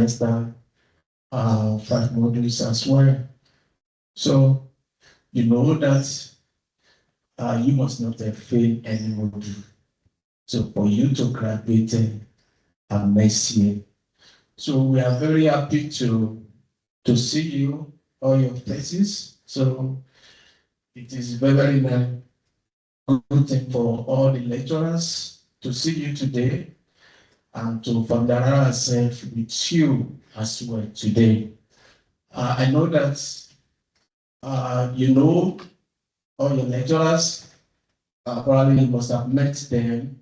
semester 5 modules as well. So you know that you must not have failed any module. So for you to graduate next year. So we are very happy to see you, all your thesis. So it is very good thing for all the lecturers to see you today and to familiarize ourselves with you as well today. I know that you know all your lecturers, probably you must have met them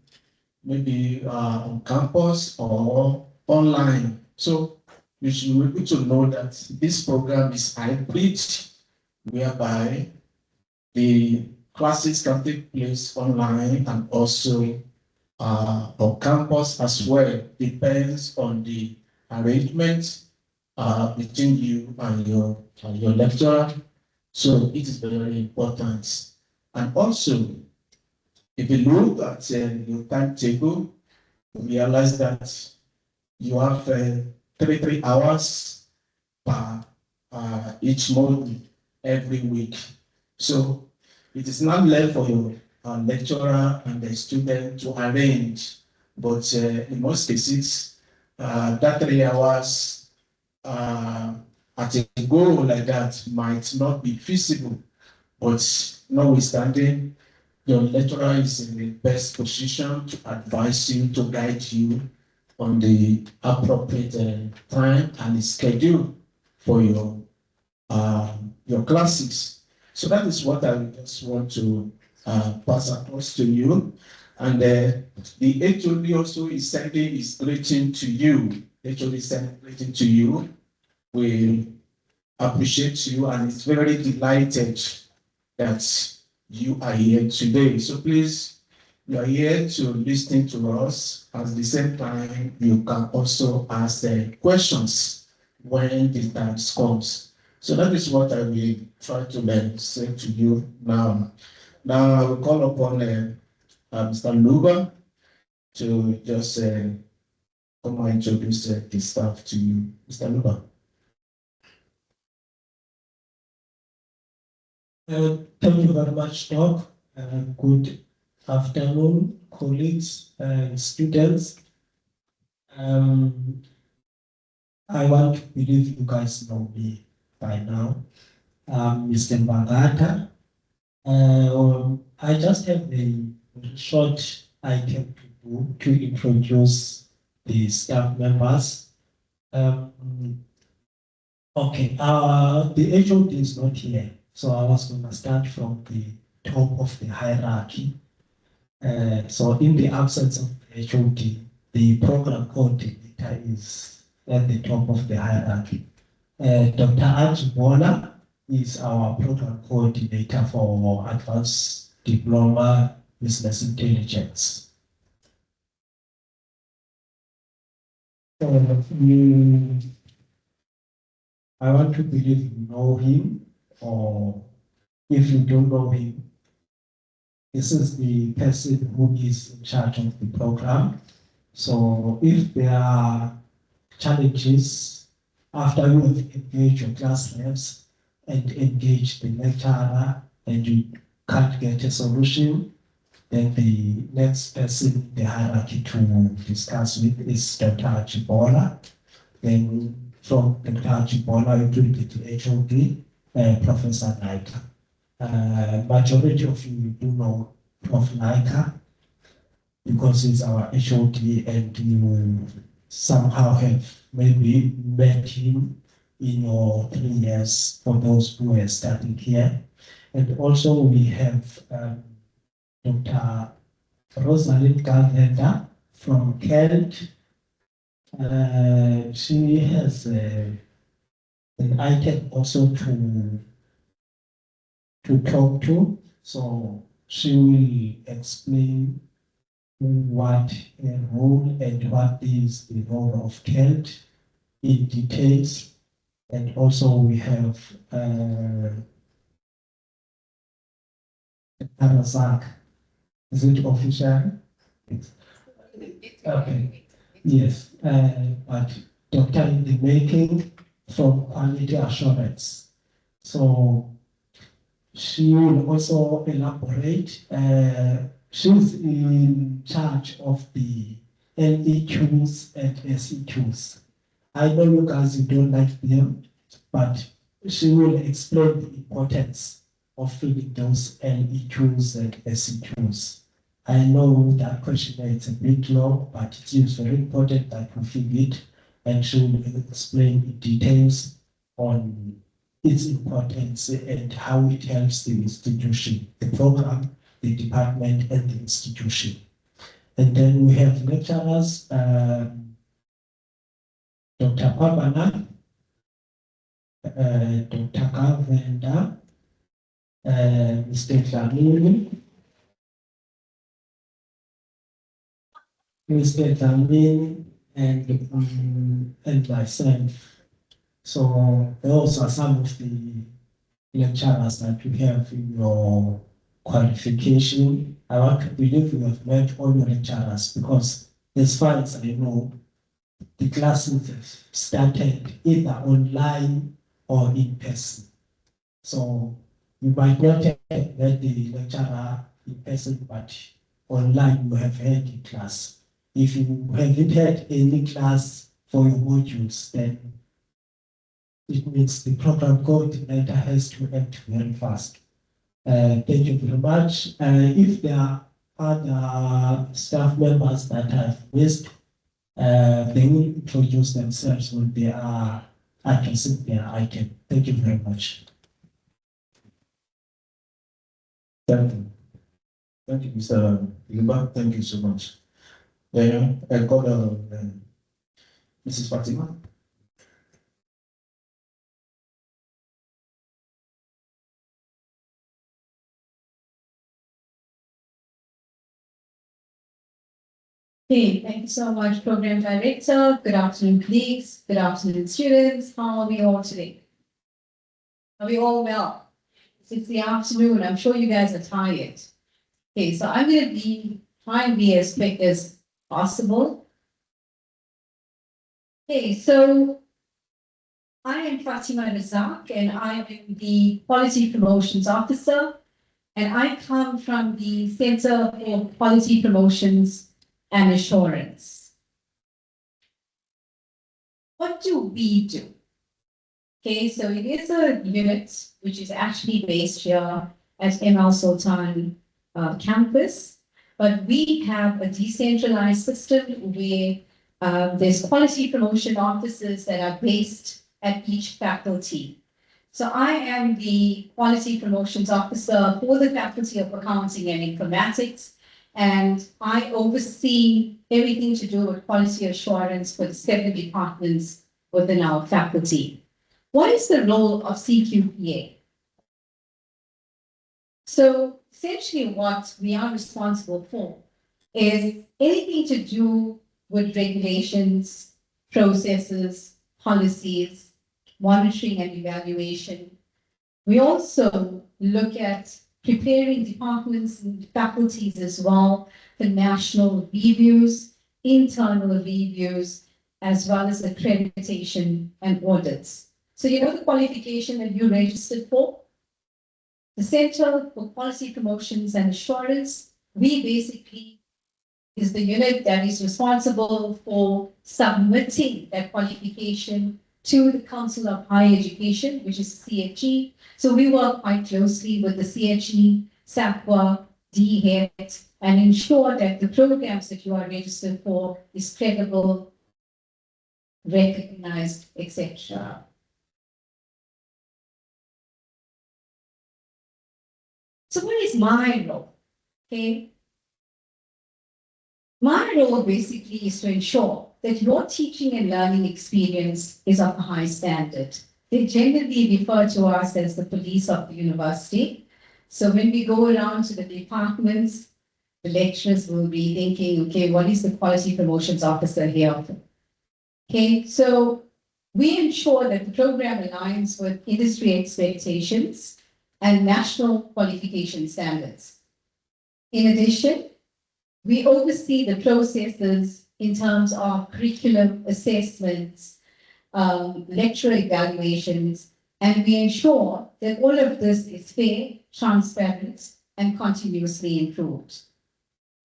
maybe on campus or online. So you should be able to know that this program is hybrid, whereby the classes can take place online and also on campus as well. Depends on the arrangement between you and your lecturer. So it is very important. And also, if you look at your timetable, you realize that you have 3 hours per each module every week. So it is not left for your lecturer and the student to arrange, but in most cases, that 3 hours at a goal like that might not be feasible, but notwithstanding, your lecturer is in the best position to advise you, to guide you on the appropriate time and schedule for your classes. So that is what I just want to pass across to you. And the HOD also is sending his greeting to you. HOD is sending greeting to you. We appreciate you and it's very delighted that you are here today. So please, you are here to listen to us. At the same time, you can also ask questions when the time comes. So that is what I will try to say to you now. Now I will call upon Mr. Luba to just come and introduce the staff to you. Mr. Luba. Thank you very much, Doc. Good afternoon, colleagues and students. I want to believe you guys know me by now. Mr. Mbagata. I just have a short item to do to introduce the staff members. Okay, the HOD is not here, so I was going to start from the top of the hierarchy. So in the absence of the HOD, the program coordinator is at the top of the hierarchy. Dr. Ajibola is our program coordinator for Advanced Diploma Business Intelligence. I want to believe you know him, or if you don't know him, this is the person who is in charge of the program. So if there are challenges after you have engaged your class reps and engaged the lecturer and you can't get a solution, then the next person in the hierarchy to discuss with is Dr. Ajibola. Then from Dr. Ajibola, it will be the HOD, Professor Naika. Majority of you do know Prof. Naika because he's our HOD and you somehow have maybe met him in your 3 years for those who are starting here. And also we have Dr. Rosalind Galvenda from Kent. She has an item also to talk to, so she will explain what her role and what is the role of Kent in details. And also we have Arazak. Is it official? Okay. Yes, but doctor in the making from quality assurance. So she will also elaborate. She's in charge of the LEQs and SEQs. I know you guys, you don't like them, but she will explain the importance of filling those LEQs and SEQs. I know that questionnaire is a bit long, but it is very important that we fill it, and she will explain in details on its importance and how it helps the institution, the program, the department, and the institution. And then we have lecturers, Dr. Pabana, Dr. Kavenda, Mr. Dlamini, and myself. So those are some of the lecturers that you have in your qualification. I want to believe you have met all your lecturers because as far as I know, the classes have started either online or in person. So you might not have met the lecturer in person, but online you have had the class. If you haven't had any class for your modules, then it means the program coordinator has to act very fast. Thank you very much. If there are other staff members that have missed, they will introduce themselves when they are addressing their item. Thank you very much. Thank you. Thank you, Mr. Limba. Thank you so much. Yeah, I got Mrs. Fatima. Hey, thank you so much, Program Director. Good afternoon, colleagues. Good afternoon, students. How are we all today? Are we all well? It's the afternoon. I'm sure you guys are tired. Okay, so I'm going to try and be as quick as possible. Okay, so I am Fatima Razak, and I am the Quality Promotions Officer, and I come from the Center for Quality Promotions and Assurance. What do we do? Okay, so it is a unit which is actually based here at ML Sultan campus, but we have a decentralized system where there's quality promotion officers that are based at each faculty. So I am the quality promotions officer for the Faculty of Accounting and Informatics, and I oversee everything to do with quality assurance for the 7 departments within our faculty. What is the role of CQPA? So essentially what we are responsible for is anything to do with regulations, processes, policies, monitoring and evaluation. We also look at preparing departments and faculties as well for national reviews, internal reviews, as well as accreditation and audits. So you know the qualification that you registered for? The Center for Quality Promotions and Assurance, we basically is the unit that is responsible for submitting that qualification to the Council of Higher Education, which is CHE. So we work quite closely with the CHE, SAPWA, DHET, and ensure that the programs that you are registered for is credible, recognized, etc. So what is my role? Okay. My role basically is to ensure that your teaching and learning experience is of a high standard. They generally refer to us as the police of the university. So when we go around to the departments, the lecturers will be thinking, okay, what is the quality promotions officer here? Okay, so we ensure that the program aligns with industry expectations and national qualification standards. In addition, we oversee the processes in terms of curriculum assessments, lecturer evaluations, and we ensure that all of this is fair, transparent, and continuously improved.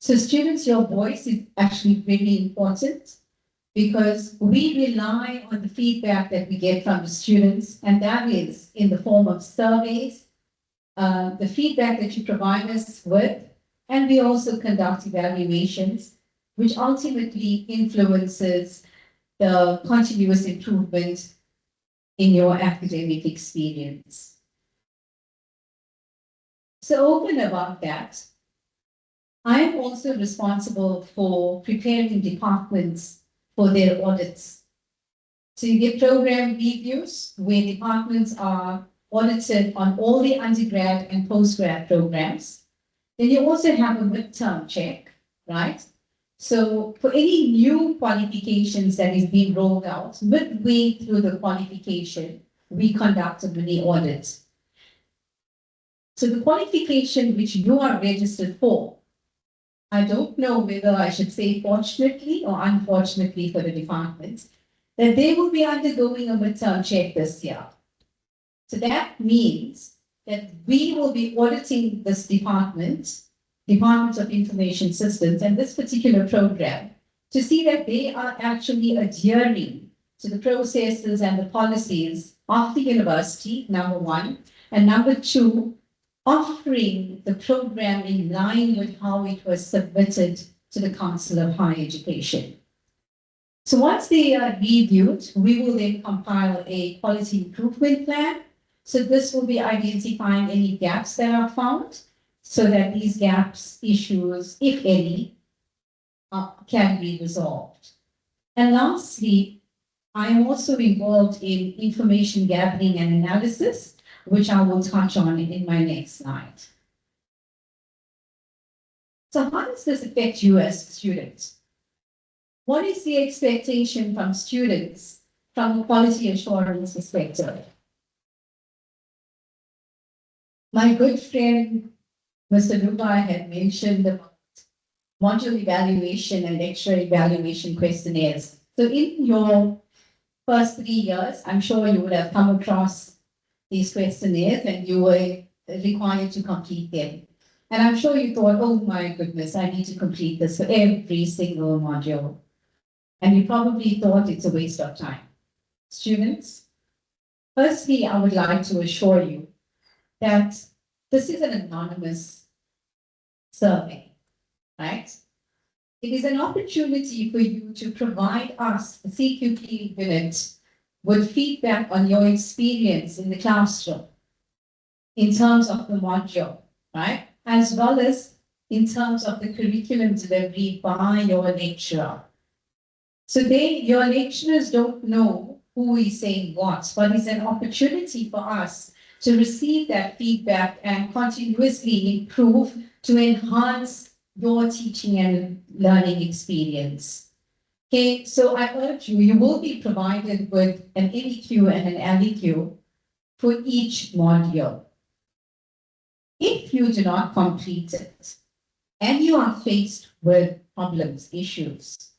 So students, your voice is actually really important because we rely on the feedback that we get from the students, and that is in the form of surveys, the feedback that you provide us with, and we also conduct evaluations, which ultimately influences the continuous improvement in your academic experience. So over and above that, I am also responsible for preparing departments for their audits. So you get program reviews where departments are audited on all the undergrad and postgrad programs. Then you also have a midterm check, right? So for any new qualifications that is being rolled out, midway through the qualification, we conduct a mini audit. So the qualification which you are registered for, I don't know whether I should say fortunately or unfortunately for the departments, that they will be undergoing a midterm check this year. So that means that we will be auditing this department of Information Systems and this particular program to see that they are actually adhering to the processes and the policies of the university, number one, and number two, offering the program in line with how it was submitted to the Council of Higher Education. So once they are reviewed, we will then compile a quality improvement plan. So this will be identifying any gaps that are found so that these gaps, issues, if any, can be resolved. And lastly, I am also involved in information gathering and analysis, which I will touch on in my next slide. So how does this affect you as students? What is the expectation from students from a quality assurance perspective? My good friend, Mr. Dubai, had mentioned about module evaluation and lecture evaluation questionnaires. So in your first 3 years, I'm sure you would have come across these questionnaires and you were required to complete them. And I'm sure you thought, oh my goodness, I need to complete this for every single module. And you probably thought it's a waste of time. Students, firstly, I would like to assure you that this is an anonymous survey, right? It is an opportunity for you to provide us, the CQP unit, with feedback on your experience in the classroom in terms of the module, right? As well as in terms of the curriculum delivery by your lecturer. So your lecturers don't know who is saying what, but it's an opportunity for us to receive that feedback and continuously improve to enhance your teaching and learning experience. Okay, so I urge you, you will be provided with an NEQ and an LEQ for each module. If you do not complete it and you are faced with problems, issues,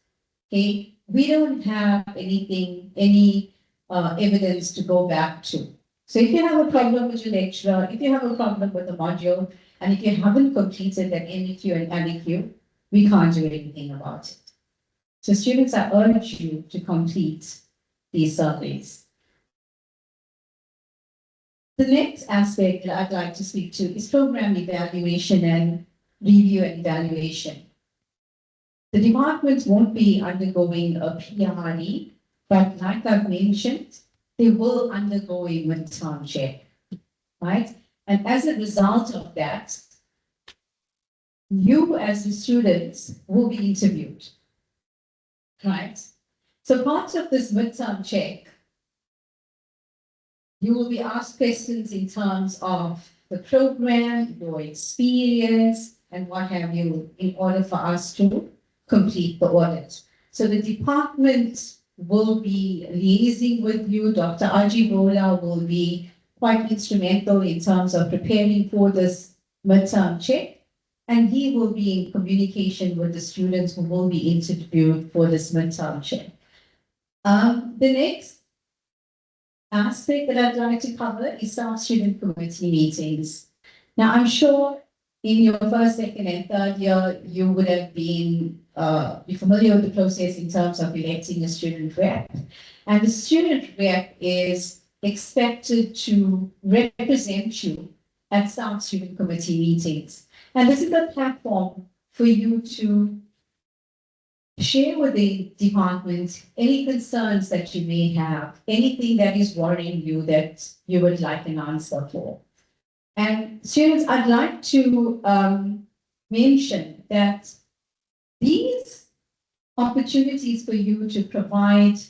okay, we don't have any evidence to go back to. So if you have a problem with your lecturer, if you have a problem with the module, and if you haven't completed that NEQ and LEQ, we can't do anything about it. So students, I urge you to complete these surveys. The next aspect that I'd like to speak to is program evaluation and review and evaluation. The departments won't be undergoing a PRE, but like I've mentioned, they will undergo a midterm check, right? And as a result of that, you as the students will be interviewed, right? So part of this midterm check, you will be asked questions in terms of the program, your experience, and what have you, in order for us to complete the audit. So the department will be liaising with you. Dr. Ajibola will be quite instrumental in terms of preparing for this midterm check. And he will be in communication with the students who will be interviewed for this midterm check. The next aspect that I'd like to cover is staff student committee meetings. Now, I'm sure in your first, second, and third year, you would have been be familiar with the process in terms of electing a student rep. And the student rep is expected to represent you at staff student committee meetings. And this is a platform for you to share with the department any concerns that you may have, anything that is worrying you that you would like an answer for. And students, I'd like to mention that these opportunities for you to provide